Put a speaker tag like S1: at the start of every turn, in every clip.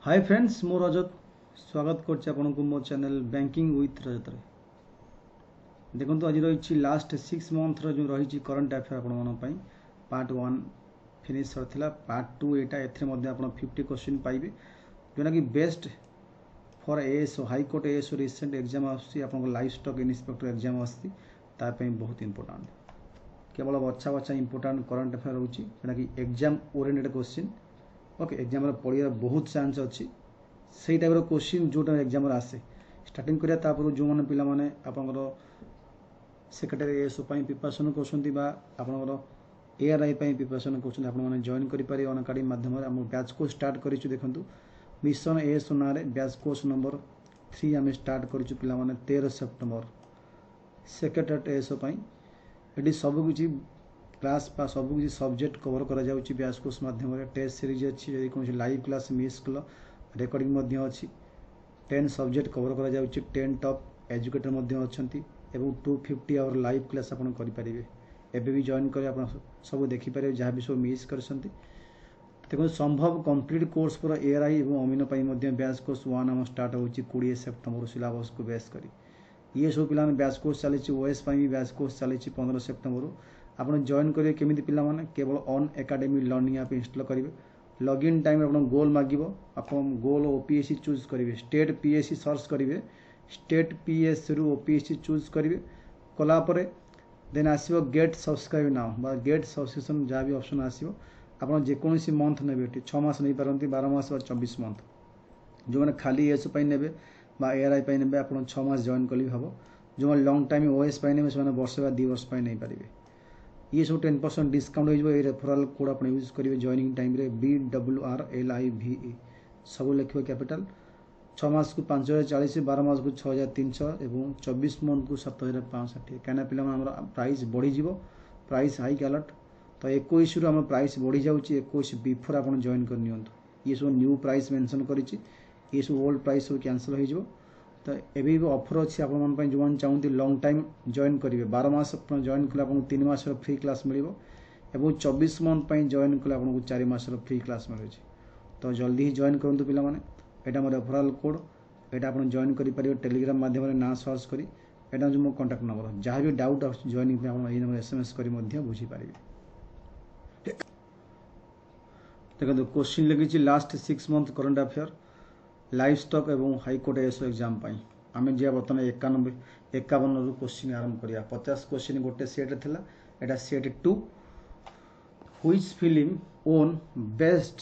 S1: Hi friends मो रजत स्वागत करछि आपनको मो चैनल बैंकिंग विथ रजत रे। देखंतु आज रही लास्ट 6 मंथ जो रही करंट अफेयर आपण मन पई पार्ट 1 फिनिश करथिला। पार्ट 2 एटा एथरे मध्ये आपण 50 क्वेश्चन पाइबे जोना कि best for ASO high court ASO recent exam आसी आपण लाइव स्टॉक इंस्पेक्टर एग्जाम आसी ता पई बहुत इंपोर्टेंट केवल बच्चा बच्चा इंपोर्टेंट करंट अफेयर होची जोना कि exam oriented question okay exam पढ़िया बहुत चांस अच्छी से टाइप क्वेश्चन जो एग्जाम आसे स्टार्टिंग करिया तापर जो मैंने पिला माने आपनकर सेक्रेटरी एएसओ प्रिपरेशन कर एआरआई प्रिपरेशन कर आपने जॉइन करेंगे अनअकाडेमी माध्यम आम बैच कोर्स स्टार्ट करूँ। देखो मिशन एएसओ ना बैच कोर्स नंबर 3 आम स्टार्ट करूँ पिला माने 13 सेप्टेम्बर सेक्रेटरीएट एएसओ ये सबकि क्लास पा सब किसी सब्जेक्ट कवर करा जाउची बैच कोर्स माध्यम टेस्ट सीरीज अच्छी यदि कौन live class miss call recording अच्छी 10 सब्जेक्ट कवर करा जाउची 10 टॉप एजुकेटर अच्छा 250 आवर लाइव क्लास आप करेंगे एबे भी जॉइन कर सब देखिपारे जहाँ भी सब मिस कर देखो संभव कंप्लीट कोर्स पर एआरआई और अमीनो बैच कोर्स 1 आम स्टार्ट हो 20 सेप्टेम्बर सिलेबस को बेस कर ये सब पिला बैच कोर्स चली ओएस भी बैच कोर्स चली 15 सेप्टेम्बर आप जॉइन करेंगे केमी पिला माने केवल on academy learning app install करेंगे लॉगिन टाइम आप गोल मागिबो आप गोल ओपीएससी चूज करेंगे स्टेट पीएससी सर्च करेंगे स्टेट पीएस रु ओपीएससी चूज करेंगे कलापर देन आसो गेट सब्सक्राइब नाउ बा गेट सब्सक्रिप्शन जहाँ भी ऑप्शन आसो आप जेकोसी मंथ ने 6 मास नहीं पारती 12 मास 24 मंथ जो मैंने खाली एस ने एआरआई ने आप 6 मास जॉइन कले हम जो लंग टाइम ओएस ने से वर्ष बा 2 वर्ष नहीं पारे ये सब 10% डिस्काउंट हो रेफराल कोड आप यूज करेंगे जॉइनिंग टाइम रे BWRLIVE सब लिखे कैपिटल 6 मास को 5040 12 मास को 6300 और 24 मंथ को 7560 कहीं पे प्राइस बढ़ीज प्राइस हाइक अलर्ट तो 21 रु प्राइस बढ़ी जाऊँगी 21 बिफोर आप जॉइन कर ये सब न्यू प्राइस मेंशन कर सब ओल्ड प्राइस सब कैंसल हो तो एबी भी ऑफर अच्छी आप जो मैंने चाहते लंग टाइम जॉइन करेंगे 12 मास जॉइन कले आपको 3 मास फ्री क्लास मिल 24 मंथ जॉइन कले आपको 4 मास फ्री क्लास मिले तो जल्दी ही जॉइन करूँ पिला माने एटा मोर रेफरल कोड एटा आप जॉइन करेंगे टेलीग्राम माध्यम ना सर्च करी एटा जो मो कांटेक्ट नंबर जहाँ भी डाउट जॉइनिंग आप नंबर एसएमएस कर बुझीपारे। देखो क्वेश्चन लगी last 6 month current affair live stock एवं हाईकोर्ट एएसओ एग्जाम आम जी बर्तमान 51 रु क्वेश्चन आरंभ करिया 50 क्वेश्चन गोटे सेट थिला एटा set 2 which film won best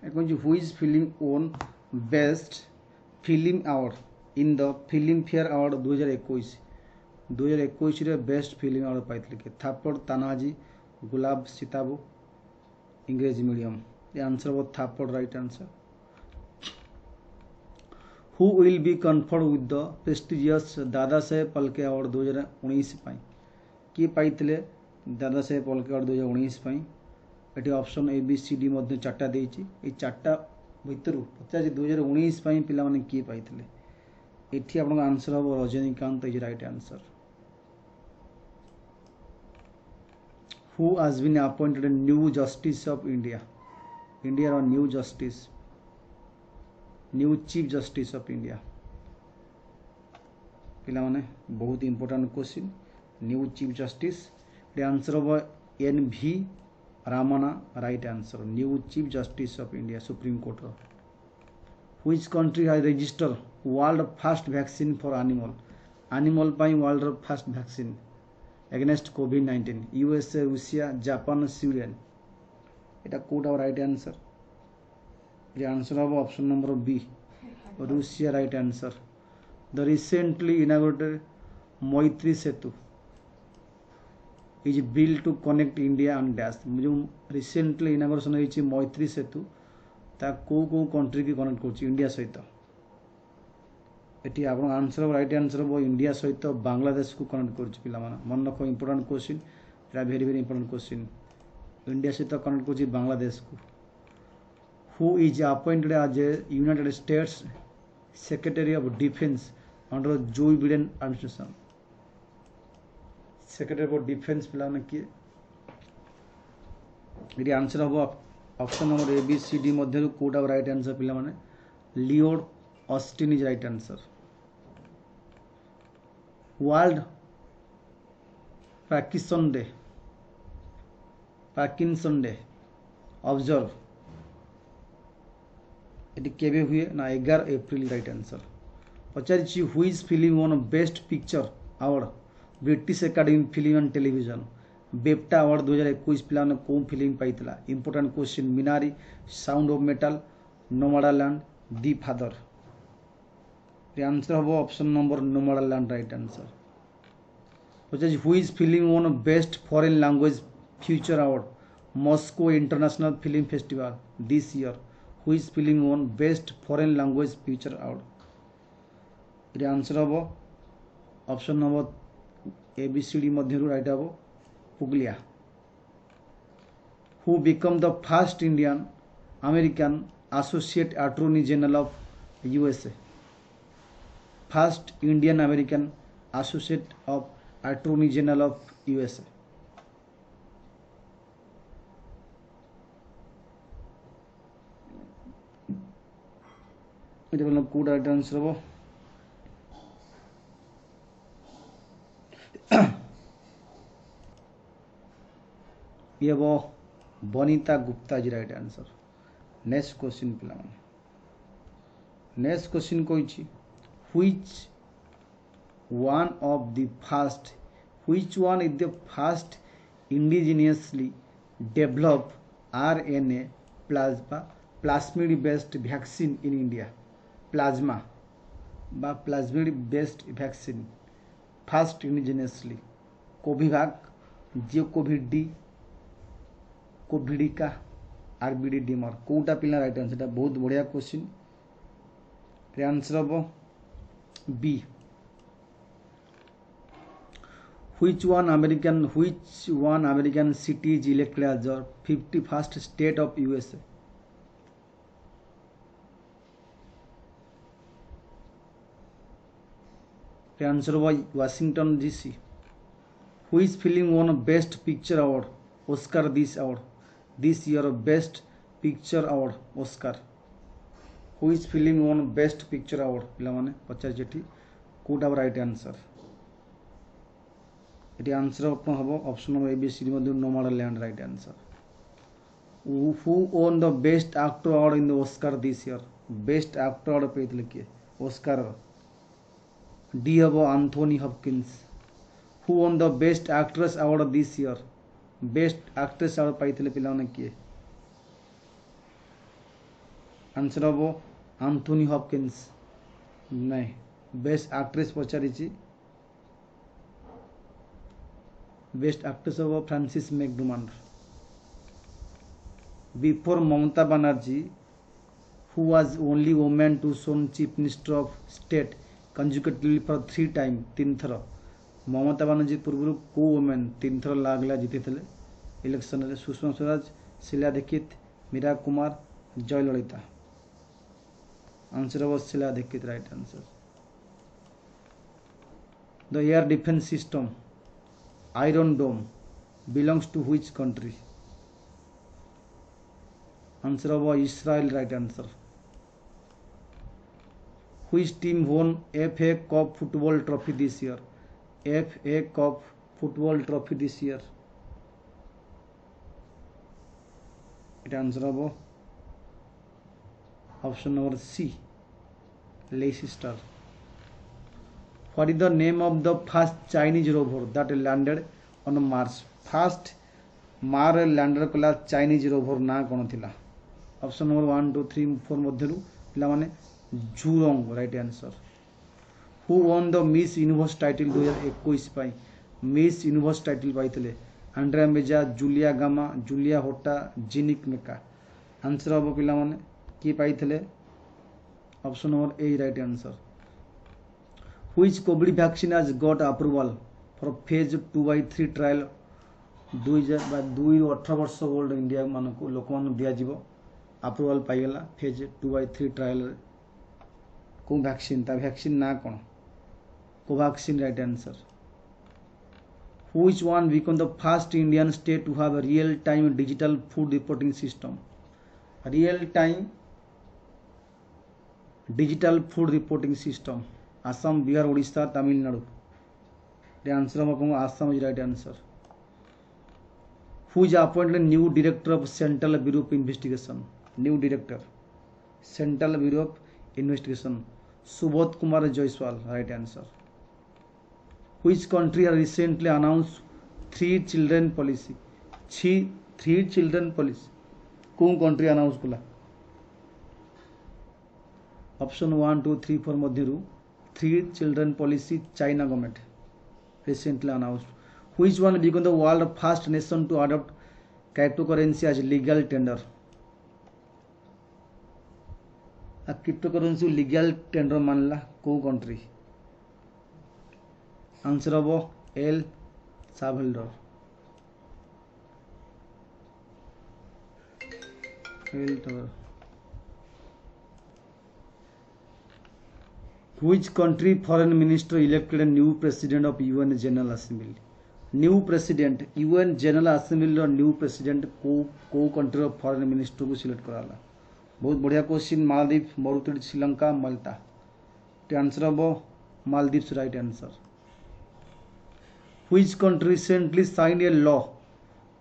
S1: which film won best film award in the Filmfare award 2021 रे बेस्ट फिल्म अवार्ड पाइथिले के थाप्पड़ तानाजी गुलाब सीताबू इंग्रेजी मीडियम ये आंसर वो Thappad right answer. Who will be conferred with the prestigious Dada Saheb Phalke award 2019 किए पाइथिले Dada Saheb Phalke award 2019 ये option ABCD मध्य 4टा देछि ए 4टा भितर 50 2019 पिला माने किए पाइथिले एठी आपन आंसर हो Rajinikanth is right answer. Who has been appointed new justice of India India new justice new chief justice of India पिला माने बहुत important question new chief justice answer हम NV Ramana right answer new chief justice of India Supreme Court रो। Which country has register world first vaccine for animal पाई world first vaccine against कोविड-19 USA Russia Japan Sweden एटा कोटा right answer ये answer हम option number B Russia right answer. The recently inaugurated Maitri Setu is build to connect India and dash जो recently inauguration होती मैत्री सेतु ता को कंट्री की कनेक्ट कर इंडिया सहित ये आप आंसर राइट आंसर हम इंडिया सहित बांग्लादेश को कनेक्ट कर मन रख इंपोर्टेंट क्वेश्चन एटा very very important question India सहित कनेक्ट कर बांग्लादेश को। Who is appointed as a United States Secretary of Defense under Joe Biden administration? Secretary of Defense पिला ने किए ये आंसर हम ऑप्शन नंबर ABCD मध्य कोटा राइट आंसर पिला माने Lloyd Austin is right answer. World Parkinson Day. Parkinson Day. Observe. এটি কেবে হুয়ে না 11 এপ্রিল রাইট আনসার। পচারিছি which film won best picture award British Academy film and television BAFTA award 2021 पिलाने कौन film पाइतला। Important question Minari, Sound of Metal, Nomadland, The Father. Answer हम option number Nomadland right answer. पचारिछि which film won best foreign language feature award Moscow international film festival this year. Which film won best foreign language feature award. ये answer हम option number ABCD मध्य right हम पुगलिया। Who become the first Indian American associate attorney general of USA। First Indian American associate of attorney general of USA। कौटा right answer हम ये वो Vanita Gupta ji right answer. Next question पिला next question कोइछि which one of the first which one is the first indigenously develop RNA plasmid based vaccine in India. Plasma बा plasmid based vaccine first indigenously Covivac, ZyCoV D, कोविडिका, RBD dimer कोटा पिला right answer. बहुत बढ़िया question. Answer हम B. Which one American city is elected as the 51st state of USA। Answer Washington DC। Which film won best picture award Oscar this year best picture award Oscar. Which film won best picture award पिला माने पचार कोटा right answer. ये answer हम option number ABCD मध्य Nomadland right answer. Who won the best actor award in the Oscar this year. Best actor award पेइतले किए Oscar. D हम Anthony Hopkins. Who won the best actress award this year. Best actress award पाइथिले पिलाने किए। Answer हम Anthony Hopkins नहीं। Best actress पचारिछि best actress हम Frances McDormand. Before Mamata Banerjee who was only women to sworn chief minister of state consecutively for 3 time 3 थर। ममता बनर्जी पूर्व को वुमेन 3 थर लागला जीति थे इलेक्शन रे। सुषमा स्वराज, शीला दीक्षित, मीरा कुमार, जयललिता। आंसर हम Sheila Dikshit right answer. The air defence system Iron Dome belongs to which country. Answer हम Israel right answer. Which team won FA Cup football trophy this year. FA Cup football trophy this year. Answer हम option number C Leicester. What is the name of the first Chinese rover that landed on Mars. First Mars lander कला Chinese rover ना कौन थिला। Option number 1 2 3 4 मध्यरु पिला माने Zhurong right answer. Who won the Miss Universe title 2021 पाई। Miss Universe title पाइथिले Andrea Meza, Julia Gama, Julia होटा, जिनिक मेका। आंसर हम पिला माने की पाइथिले option number A right answer. Which COVID vaccine has got approval for phase 2/3 trial 2-18 वर्ष ओल्ड इंडिया मानक लोक मान दिया जीवो अप्रूवल पाइगला फेज 2/3 ट्रायल को वैक्सीन ता वैक्सीन ना कौन Covaxin right answer. Which one become the first Indian state to have a real time digital food reporting system. Real time digital food reporting system Assam Bihar Odisha Tamil Nadu answer हम Assam is right answer who is appointed new director of Central Bureau of Investigation new director Central Bureau of Investigation Subodh Kumar Jaiswal right answer which country has recently announce 3 children policy 3 children policy कौन country announce कला option 1 2 3 4 मध्यरु 3 children policy China government recently announced. Which one became the world first nation to adopt cryptocurrency as legal tender? A cryptocurrency legal tender मानला को country answer हम El Salvador Which country foreign minister elected a new president of UN General Assembly? New president UN General Assembly new president को country of foreign minister को select कराला बहुत बढ़िया question Maldives Mauritius Sri Lanka माल्टा answer हम Maldives right answer Which country recently signed a law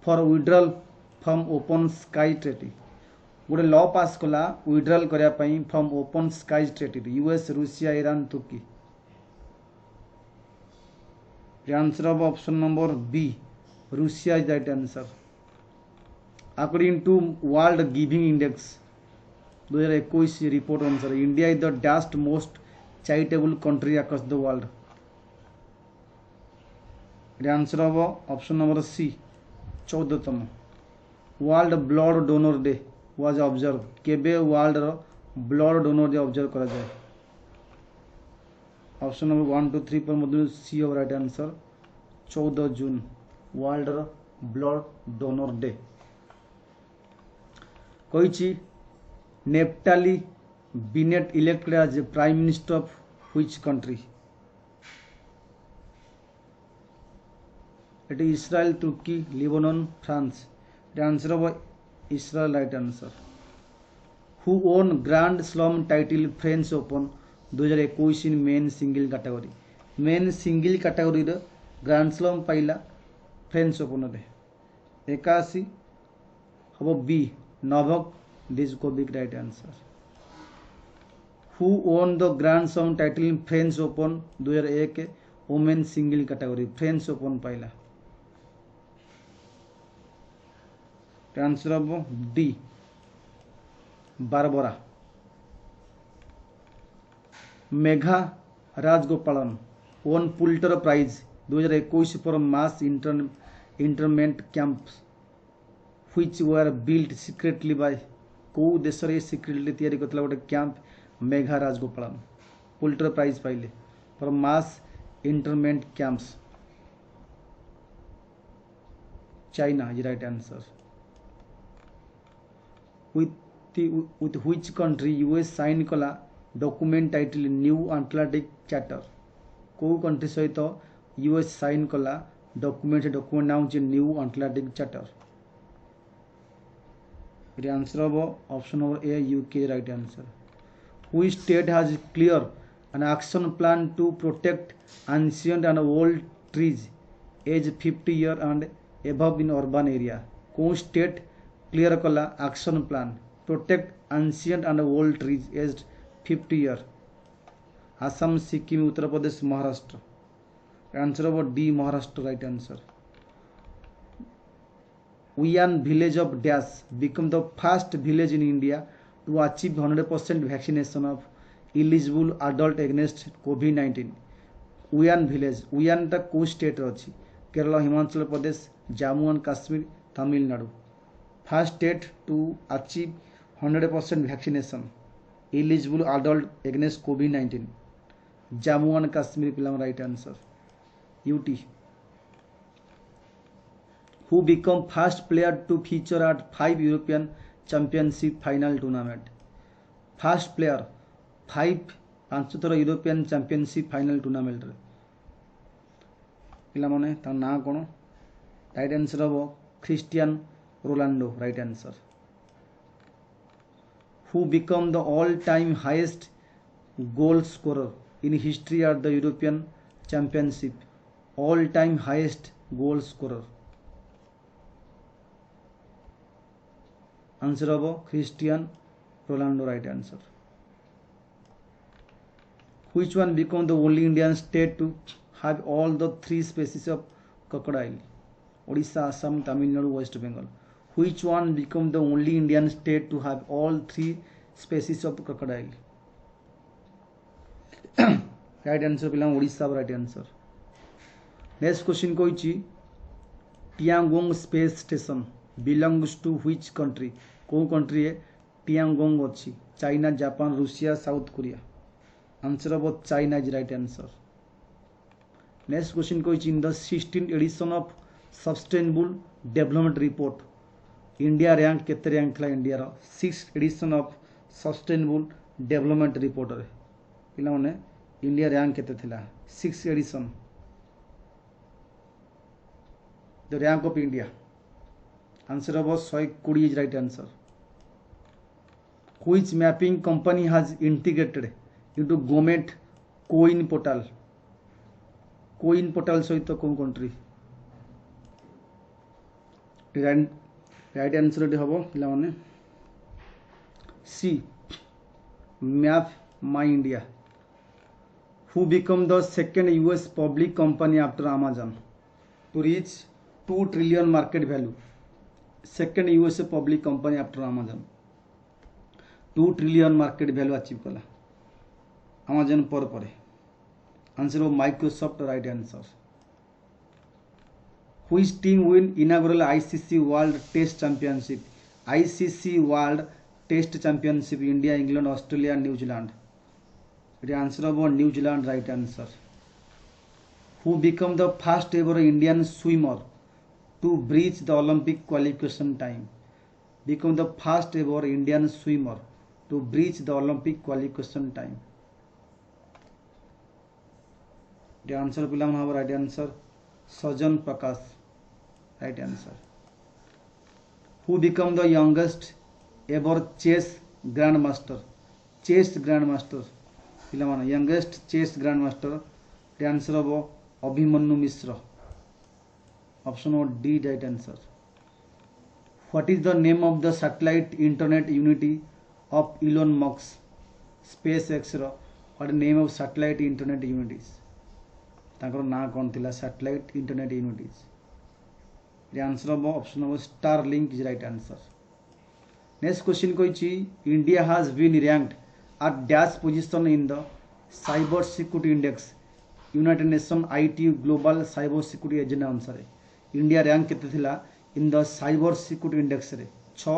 S1: for withdrawal from open sky treaty? गोटे law pass कला withdrawal करने from open sky treaty US Russia Iran Turkey answer of option number B Russia is right answer according to world giving index 2021 report अनुसार India is the डैस्ट most charitable country across the world answer of option number C 14तम world blood donor day was observe केबे world blood donor day observe करा जाए option number 1 2 3 पर मध्य C of right answer 14 June world blood donor day कही Naftali Bennett elected as prime minister of which country it is Israel Turkey Lebanon France answer of Israel right answer. Who won Grand Slam title French Open 2021 in men single category? Men single category रे Grand Slam पाइला French Open रे 81 हम B Novak Djokovic right answer. Who won the Grand Slam title in French Open 2001 women single category French Open पाइला answer of D Barbara Megha Rajagopalan won Pulitzer prize 2021 for mass internment camps which were built secretly by को देश रे secretly तैयारी करतला गोटे camp Megha Rajagopalan Pulitzer prize पाइले for mass internment camps China is right answer with which country US sign कला document title New Atlantic Charter को country सहित US साइन कला डॉक्यूमेंट नाम New Atlantic Charter answer of option number A UK right answer which state has clear an action plan to protect ancient and old trees age 50 year and above in urban area को state clear कला action plan protect ancient and old trees aged 50 year Assam Sikkim Uttar Pradesh Maharashtra answer of D Maharashtra right answer Wuhan village of Dash become the first village in India to achieve 100% vaccination of eligible adult against COVID-19 Wuhan village Wuhan टा को state अच्छी Kerala Himachal Pradesh Jammu and Kashmir Tamil Nadu first state to achieve 100% vaccination eligible adult against COVID-19 Jammu and Kashmir पिला right answer UT who become first player to feature at 5 European Championship final tournament first player 5 पांच थर European championship final tournament रे पिला माने ता ना कोन right answer हो Cristiano Ronaldo right answer who become the all time highest goal scorer in history at the European Championship, all time highest goal scorer? Answer of Cristiano Ronaldo, right answer. Which one become the only Indian state to have all the three species of crocodile? Odisha, Assam, Tamil Nadu, West Bengal. Which one become the only Indian state to have all three species of crocodile? Right answer पिला Odisha, right answer. Next question Koichi Tiangong space station belongs to which country? को country है Tiangong अच्छी? China, Japan, Russia, South Korea. Answer about China is right answer. Next question Koichi in the 16th edition of Sustainable Development Report India rank केते rank थला India रा 6th edition of Sustainable Development Report रे पिला माने India rank केते थिला 6th edition. The rank of India. Answer was 120 is right answer. Which mapping company has integrated into government coin portal? Coin portal सहित कोन country? Right answer हबो पिला माने C. Map My India. Who become the second US public company after Amazon to reach 2 trillion market value? Second US public company after Amazon 2 trillion market value achieve kala Amazon पर परे. Answer of Microsoft, right answer. Which team win inaugural ICC World Test Championship? ICC World Test Championship India, England, Australia, New Zealand. The answer of New Zealand, right answer. Who become the first ever Indian swimmer to breach the Olympic qualification time? Become the first ever Indian swimmer to breach the Olympic qualification time. The answer पिला मन right answer Sajan Prakash, right answer. Who become the youngest ever chess grandmaster? Chess grandmaster पिला मन youngest chess grandmaster. The answer of Abhimanyu Mishra. Option D, right answer. What is the name of the satellite internet unity of Elon Musk SpaceX ro? What is the name of satellite internet unities? तांकर ना कौन थिला satellite internet unities? The answer of option of Starlink is right answer. Next question Koichi India has been ranked at dash position in the cyber security index United Nations IT Global Cyber Security Agenda अनुसार India rank केते थिला in the cyber security index रे 6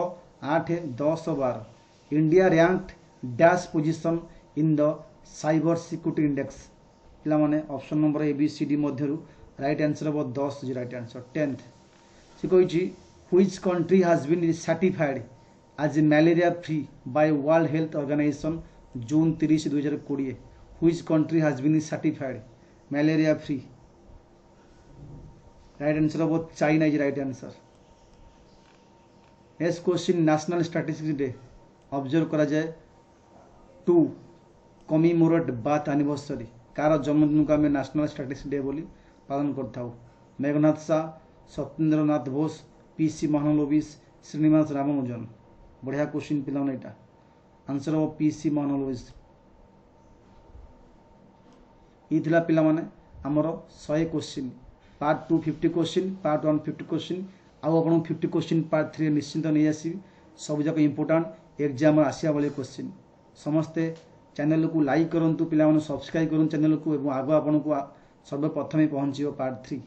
S1: 8 10 12 India ranked dash position in the cyber security index पिला माने option number A B C D मध्यरु right answer अब 10 is right answer 10th से कहिछि which country has been certified as malaria free by World Health Organization June 30 2020 which country has been certified malaria free right answer अब China is right answer next question national statistics day observe करा जाए to commemorate birth anniversary कार जन्मदिन को आम national statistics day बोली पालन करथाउ मेघनाथ शाह सत्येंद्र नाथ बोस पीसी महानलोबिस श्रीनिवास रामानुजन बढ़िया क्वेश्चन पिलाने एटा आंसर अब पीसी महानलोबिस इथिला पिला माने हमर 100 question part 2 50 question part 1 50 question आउ आपण 50 क्वेश्चन पार्ट 3 निश्चिंत नहीं आसी सब जक इंपोर्टेंट एग्जाम आसिया वाले क्वेश्चन समस्ते चैनल को लाइक करंतु पिला माने सब्सक्राइब करन चैनल को एवं आगो आपण को सर्वप्रथम पहुंचियो पार्ट 3